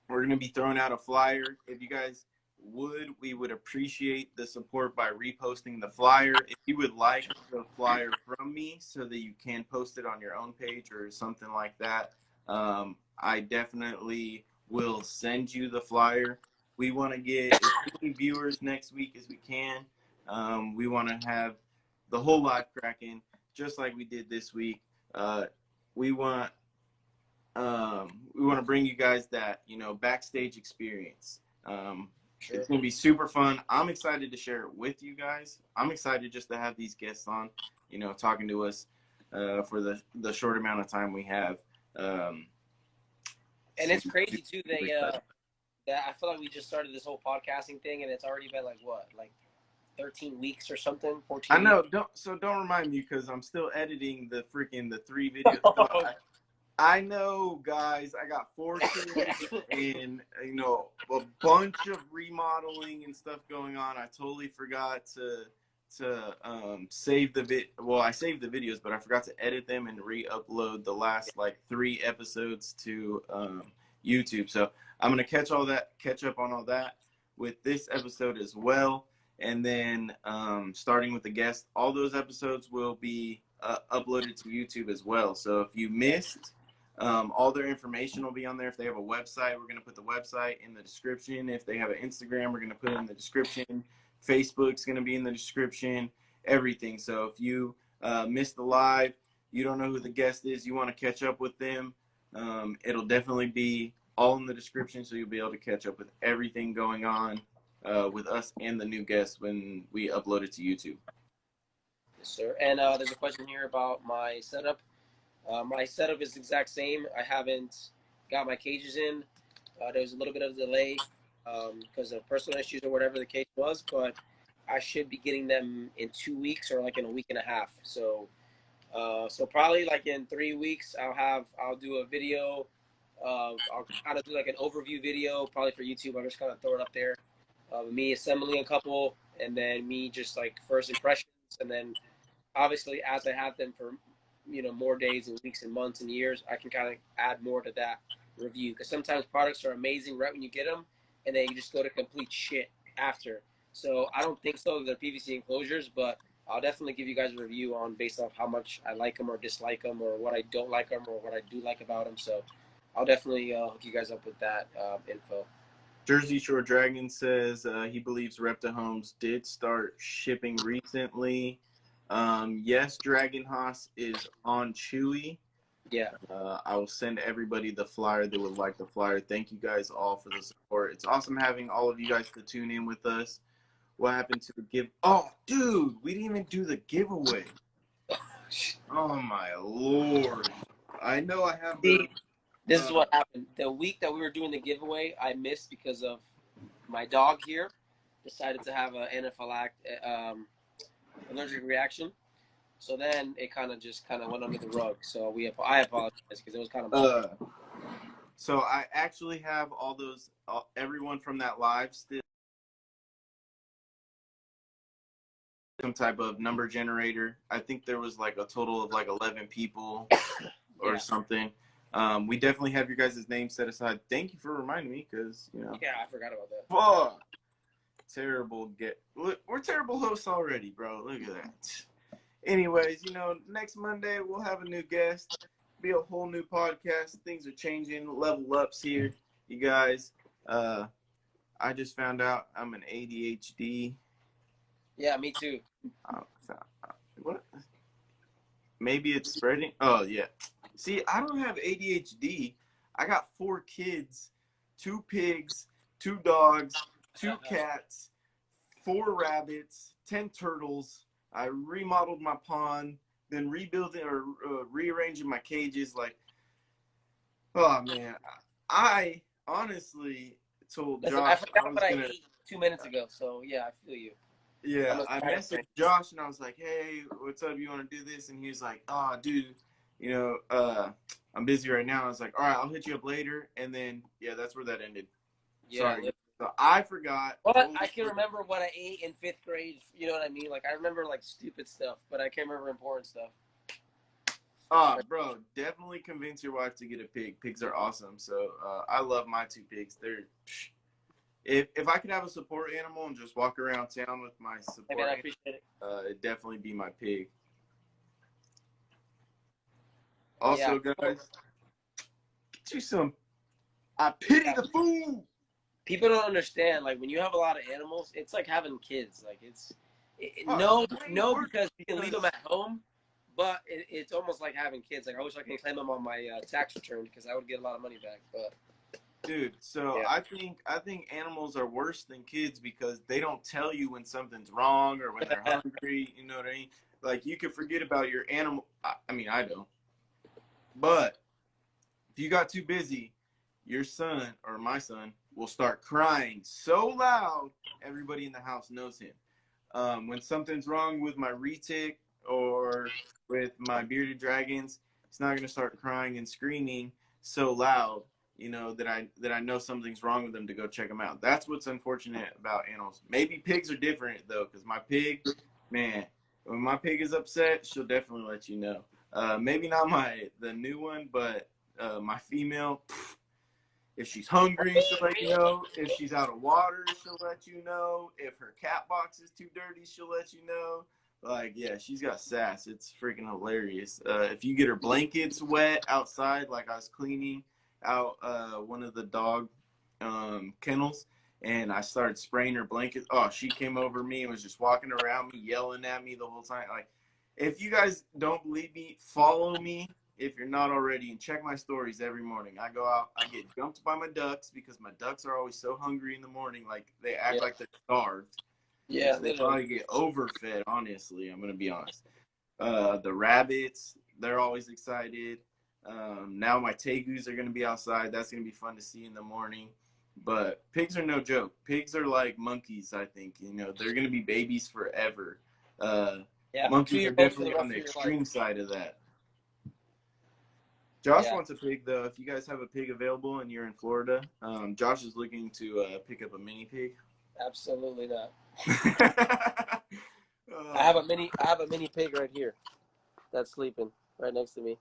We're going to be throwing out a flyer. If you guys would, we would appreciate the support by reposting the flyer. If you would like the flyer from me so that you can post it on your own page or something like that, I definitely will send you the flyer. We want to get as many viewers next week as we can. We want to have the whole live cracking just like we did this week. We want to bring you guys that, backstage experience. Sure. It's going to be super fun. I'm excited to share it with you guys. I'm excited just to have these guests on, talking to us for the short amount of time we have. And it's crazy too. That I feel like we just started this whole podcasting thing, and it's already been like 13 weeks or something. 14. I know. Don't remind me because I'm still editing the 3 videos. I know, guys. I got 4 kids and a bunch of remodeling and stuff going on. I totally forgot to save the I saved the videos, but I forgot to edit them and re-upload the last 3 episodes to YouTube. So I'm gonna catch up on all that with this episode as well. And then starting with the guest, all those episodes will be uploaded to YouTube as well. So if you missed, all their information will be on there. If they have a website, we're going to put the website in the description. If they have an Instagram, we're going to put it in the description. Facebook's going to be in the description, everything. So if you missed the live, you don't know who the guest is, you want to catch up with them, it'll definitely be all in the description, so you'll be able to catch up with everything going on with us and the new guests when we upload it to YouTube. Yes, sir. And there's a question here about my setup. My setup is the exact same. I haven't got my cages in. There was a little bit of a delay because of personal issues or whatever the case was, but I should be getting them in 2 weeks or in a week and a half. So probably in 3 weeks, I'll do a video. I'll kind of do an overview video, probably for YouTube. I'll just kind of throw it up there. Me assembling a couple, and then me just first impressions, and then obviously as I have them for more days and weeks and months and years, I can kind of add more to that review, because sometimes products are amazing right when you get them and then you just go to complete shit after. So I don't think so. They're PVC enclosures, but I'll definitely give you guys a review based off how much I like them or dislike them, or what I don't like them or what I do like about them. So I'll definitely hook you guys up with that info. Jersey Shore Dragon says he believes Repta Homes did start shipping recently. Yes, Dragon Haas is on Chewy. Yeah. I will send everybody the flyer that would like the flyer. Thank you guys all for the support. It's awesome having all of you guys to tune in with us. What happened to the Oh, dude, we didn't even do the giveaway. Oh, my Lord. I know I have This is what happened. The week that we were doing the giveaway, I missed because of my dog here decided to have an anaphylactic allergic reaction. So then it kind of went under the rug. So I apologize because it was kind of. So I actually have everyone from that live still. Some type of number generator. I think there was a total of 11 people or something. We definitely have your guys' names set aside. Thank you for reminding me, because Yeah, I forgot about that. Fuck. Terrible we're terrible hosts already, bro. Look at that. Anyways, next Monday we'll have a new guest. Be a whole new podcast. Things are changing. Level ups here, you guys. I just found out I'm an ADHD. Yeah, me too. What? Maybe it's spreading. Oh yeah. See, I don't have ADHD. I got 4 kids, 2 pigs, 2 dogs, 2 cats, 4 rabbits, 10 turtles. I remodeled my pond, then rebuilding or rearranging my cages. Oh man, I honestly told Josh. I forgot what I ate 2 minutes ago. So yeah, I feel you. Yeah, I messaged Josh and I was like, "Hey, what's up? You want to do this?" And he was like, "Oh, dude, I'm busy right now." I was like, "All right, I'll hit you up later." And then, yeah, that's where that ended. Yeah. Sorry. So I forgot. But I can remember what I ate in 5th grade. You know what I mean? Like, I remember, like, stupid stuff, but I can't remember important stuff. Bro, definitely convince your wife to get a pig. Pigs are awesome. So I love my 2 pigs. If I could have a support animal and just walk around town with my support I appreciate it. it'd definitely be my pig. Also, guys, get you some. I pity the fool. People don't understand. Like, when you have a lot of animals, it's like having kids. Like, because you can leave them at home, but it's almost like having kids. Like, I wish I could claim them on my tax return because I would get a lot of money back. But dude, so yeah. I think animals are worse than kids because they don't tell you when something's wrong or when they're hungry. You know what I mean? Like, you can forget about your animal. I mean, I don't. But if you got too busy, your son or my son will start crying so loud everybody in the house knows him. When something's wrong with my retic or with my bearded dragons, he's not going to start crying and screaming so loud, that I know something's wrong with them to go check them out. That's what's unfortunate about animals. Maybe pigs are different though, because my pig, man, when my pig is upset, she'll definitely let you know. Maybe not the new one, but my female, if she's hungry, she'll let you know. If she's out of water, she'll let you know. If her cat box is too dirty, she'll let you know. Like, yeah, she's got sass. It's freaking hilarious. If you get her blankets wet outside, like I was cleaning out one of the dog kennels, and I started spraying her blankets. Oh, she came over me and was just walking around me, yelling at me the whole time. Like, if you guys don't believe me, follow me if you're not already, and check my stories every morning. I go out, I get jumped by my ducks because my ducks are always so hungry in the morning. Like, they act like they're starved. Yeah, they probably get overfed, honestly. I'm going to be honest. The rabbits, they're always excited. Now my tegus are going to be outside. That's going to be fun to see in the morning. But pigs are no joke. Pigs are like monkeys, I think. They're going to be babies forever. Monkeys are definitely on the extreme side of that. Josh wants a pig, though. If you guys have a pig available and you're in Florida, Josh is looking to pick up a mini pig. Absolutely not. I have a mini pig right here that's sleeping right next to me.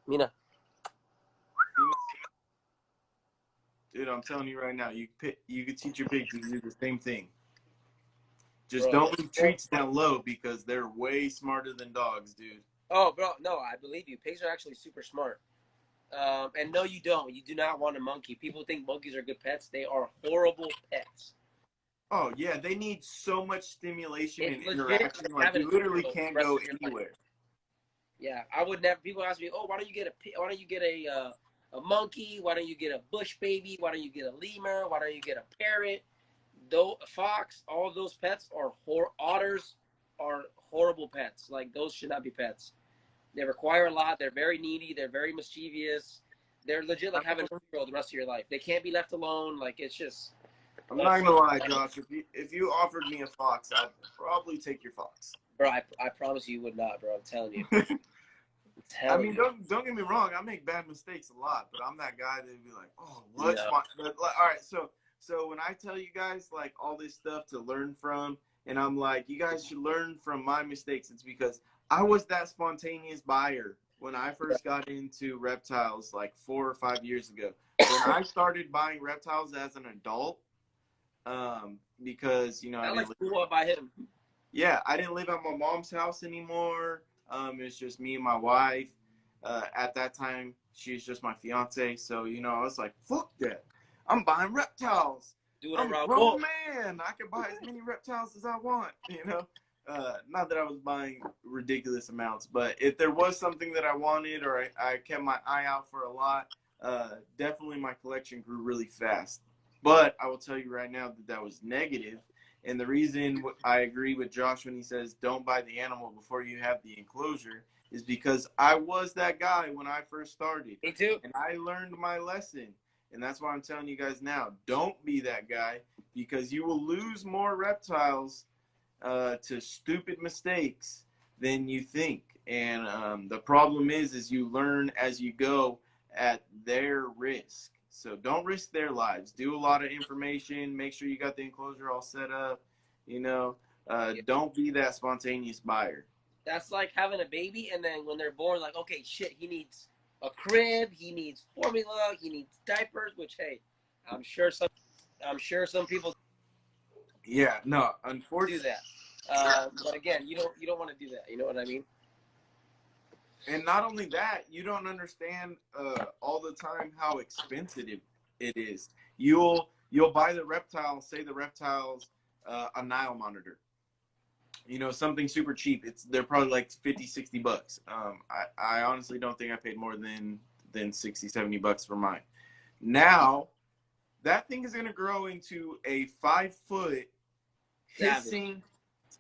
Mina. Dude, I'm telling you right now, you could teach your pig to do the same thing. Just don't leave treats down low because they're way smarter than dogs, dude. Oh, bro, no, I believe you. Pigs are actually super smart. And no, you don't. You do not want a monkey. People think monkeys are good pets. They are horrible pets. Oh, yeah, they need so much stimulation and interaction. Like, you literally can't go anywhere. Yeah, I would never. People ask me, "Oh, why don't you get a monkey? Why don't you get a bush baby? Why don't you get a lemur? Why don't you get a parrot?" Though a fox, all of those pets are otters are horrible pets. Like, those should not be pets. They require a lot. They're very needy. They're very mischievous. They're legit like having a 2-year-old the rest of your life. They can't be left alone. Like, it's just. I'm not gonna lie, Josh. If you offered me a fox, I'd probably take your fox. Bro, I promise you would not, bro. I'm telling you. I mean, don't get me wrong. I make bad mistakes a lot, but I'm that guy that'd be like, oh, what's my? But, like, all right, so when I tell you guys like all this stuff to learn from, and I'm like, you guys should learn from my mistakes. It's because I was that spontaneous buyer when I first got into reptiles like 4 or 5 years ago. When I started buying reptiles as an adult, because I didn't live at my mom's house anymore. It's just me and my wife. At that time, she's just my fiance. So I was like, fuck that. I'm buying reptiles. I'm a grown man. I can buy as many reptiles as I want. Not that I was buying ridiculous amounts, but if there was something that I wanted or I kept my eye out for a lot, definitely my collection grew really fast. But I will tell you right now that was negative. And the reason I agree with Josh when he says don't buy the animal before you have the enclosure is because I was that guy when I first started. Me too. And I learned my lesson. And that's why I'm telling you guys now, don't be that guy because you will lose more reptiles to stupid mistakes than you think. And the problem is you learn as you go at their risk. So don't risk their lives. Do a lot of information. Make sure you got the enclosure all set up. Don't be that spontaneous buyer. That's like having a baby, and then when they're born, like, okay, shit, he needs a crib, he needs formula, he needs diapers. Which, hey, I'm sure some people Yeah, no, do unfortunately. that. But again, you don't want to do that. You know what I mean? And not only that, you don't understand all the time how expensive it is. You'll buy the reptile, say the reptile's a Nile monitor. Something super cheap. They're probably like 50, 60 bucks. I honestly don't think I paid more than 60, 70 bucks for mine. Now, that thing is going to grow into a 5-foot hissing,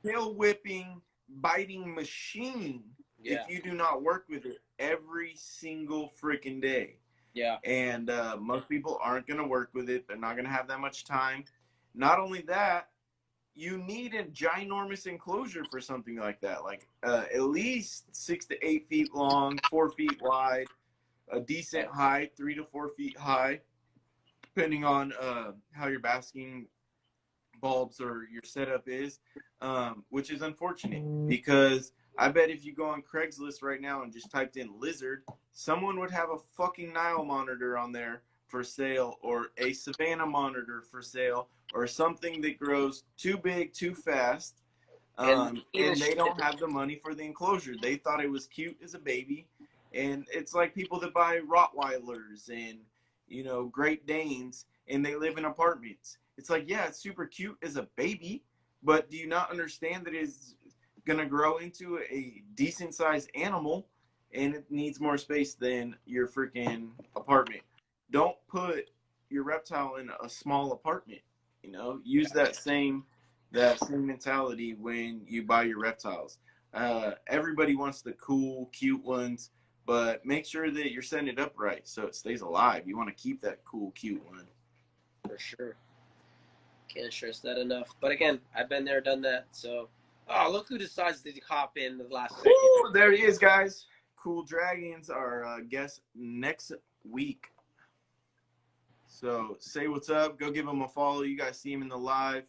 tail whipping, biting machine if you do not work with it every single freaking day. Yeah. And most people aren't going to work with it. They're not going to have that much time. Not only that, you need a ginormous enclosure for something like that. Like at least 6 to 8 feet long, 4 feet wide, a decent height, 3 to 4 feet high, depending on how your basking bulbs or your setup is, which is unfortunate because I bet if you go on Craigslist right now and just typed in lizard, someone would have a fucking Nile monitor on there for sale, or a Savannah monitor for sale, or something that grows too big, too fast, and they don't have the money for the enclosure. They thought it was cute as a baby, and it's like people that buy Rottweilers and, Great Danes, and they live in apartments. It's like, yeah, it's super cute as a baby, but do you not understand that it's going to grow into a decent-sized animal, and it needs more space than your freaking apartment? Don't put your reptile in a small apartment. Use that same mentality when you buy your reptiles. Everybody wants the cool, cute ones, but make sure that you're setting it up right so it stays alive. You want to keep that cool, cute one. For sure. Can't stress that enough. But again, I've been there, done that. So, look who decides to hop in the last second. Ooh, there he is, guys. Cool Dragons, our guest next week. So say what's up. Go give him a follow. You guys see him in the live.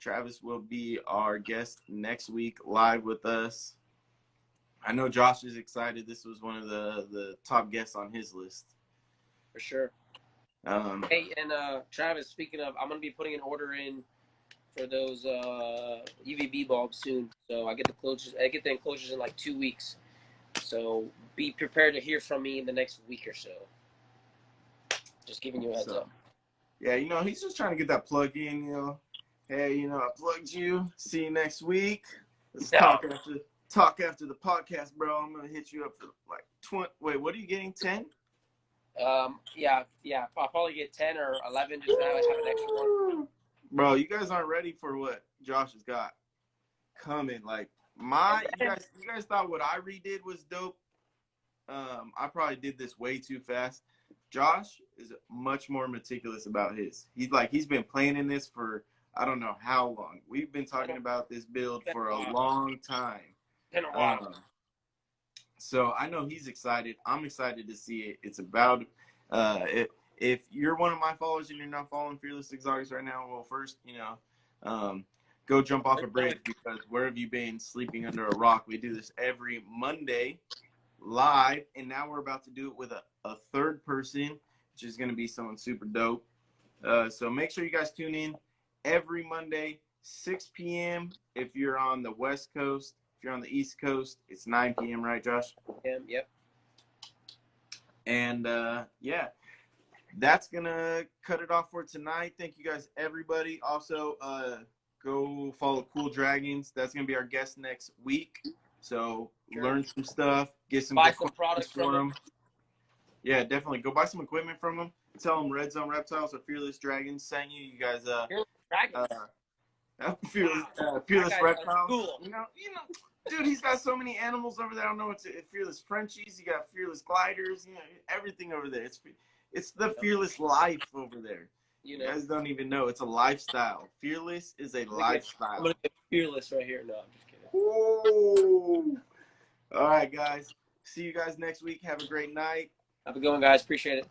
Travis will be our guest next week live with us. I know Josh is excited. This was one of the top guests on his list. For sure. Hey, and Travis, speaking of, I'm going to be putting an order in for those UVB bulbs soon. So I get the enclosures in like 2 weeks. So be prepared to hear from me in the next week or so. Just giving you a heads up. Yeah, he's just trying to get that plug in, Hey, I plugged you. See you next week. Let's talk after the podcast, bro. I'm going to hit you up for like 20. Wait, what are you getting, 10? Yeah. I'll probably get 10 or 11 just now. I have an extra one. Bro, you guys aren't ready for what Josh has got coming. Like, you guys thought what I redid was dope. I probably did this way too fast. Josh is much more meticulous about his. He's been planning this for I don't know how long. We've been talking about this build for a long time. Been a while. So I know he's excited. I'm excited to see it. It's about if you're one of my followers and you're not following Fearless Exotics right now, well, first, go jump off a bridge, because where have you been sleeping under a rock? We do this every Monday live, and now we're about to do it with a third person, which is going to be someone super dope. So make sure you guys tune in every Monday, 6 p.m. if you're on the West Coast. If you're on the East Coast, it's 9 p.m., right, Josh? Yep. And, yeah, that's going to cut it off for tonight. Thank you guys, everybody. Also, go follow Cool Dragons. That's going to be our guest next week. So learn some stuff, get some products from them. Yeah, definitely. Go buy some equipment from them. Tell them Redzone Reptiles or Fearless Dragons sent you. You guys, Fearless Reptiles. Cool. Dude, he's got so many animals over there. I don't know what's Fearless Frenchies. You got Fearless Gliders. Everything over there. It's the Fearless life over there. You You know, guys don't even know. It's a lifestyle. Fearless is a I'm lifestyle. gonna get fearless right here. No, I'm just kidding. Ooh. All right, guys. See you guys next week. Have a great night. Have a good one, guys. Appreciate it.